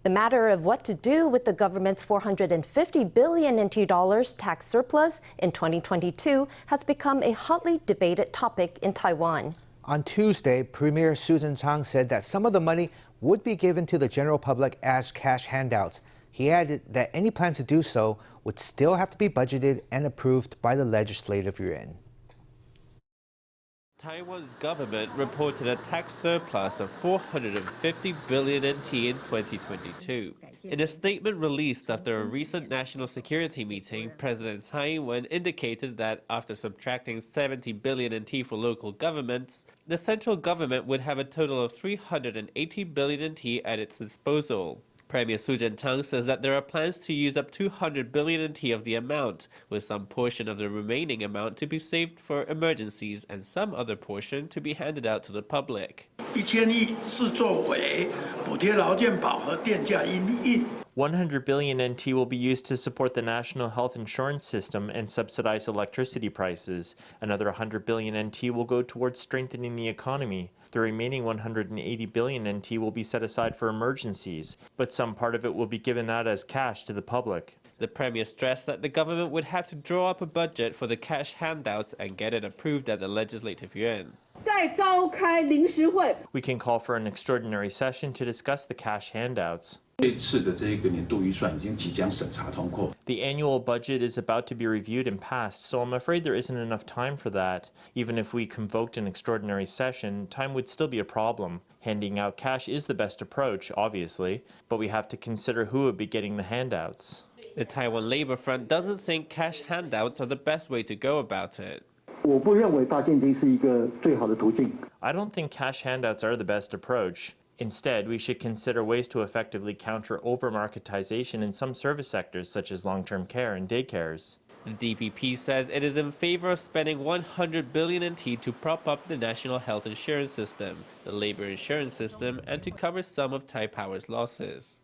The matter of what to do with the government's 450 billion NT dollars tax surplus in 2022 has become a hotly debated topic in Taiwan. On Tuesday, Premier Su Tseng-chang said that some of the money would be given to the general public as cash handouts. He added that any plans to do so would still have to be budgeted and approved by the Legislative Yuan. Taiwan's government reported a tax surplus of 450 billion NT in 2022. In a statement released after a recent national security meeting, President Tsai Ing-wen indicated that after subtracting 70 billion NT for local governments, the central government would have a total of 380 billion NT at its disposal. Premier Su Tseng-chang says that there are plans to use up 200 billion NT of the amount, with some portion of the remaining amount to be saved for emergencies and some other portion to be handed out to the public. 100 billion NT will be used to support the national health insurance system and subsidize electricity prices. Another 100 billion NT will go towards strengthening the economy. The remaining 180 billion NT will be set aside for emergencies, but some part of it will be given out as cash to the public. The Premier stressed that the government would have to draw up a budget for the cash handouts and get it approved at the Legislative Yuan. We can call for an extraordinary session to discuss the cash handouts. The annual budget is about to be reviewed and passed, so I'm afraid there isn't enough time for that. Even if we convoked an extraordinary session, time would still be a problem. Handing out cash is the best approach, obviously, but we have to consider who would be getting the handouts. The Taiwan Labour Front doesn't think cash handouts are the best way to go about it. I don't think cash handouts are the best approach. Instead, we should consider ways to effectively counter over-marketization in some service sectors, such as long-term care and daycares. The DPP says it is in favor of spending 100 billion NT to prop up the national health insurance system, the labor insurance system, and to cover some of Taipower's losses.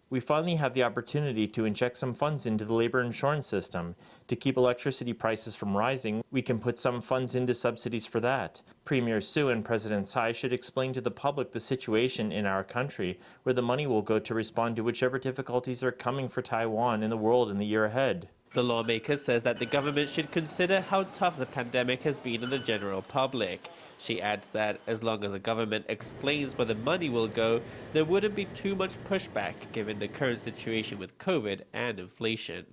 We finally have the opportunity to inject some funds into the labor insurance system. To keep electricity prices from rising, we can put some funds into subsidies for that. Premier Su and President Tsai should explain to the public the situation in our country, where the money will go to respond to whichever difficulties are coming for Taiwan and the world in the year ahead. The lawmaker says that the government should consider how tough the pandemic has been on the general public. She adds that as long as the government explains where the money will go, there wouldn't be too much pushback given the current situation with COVID and inflation.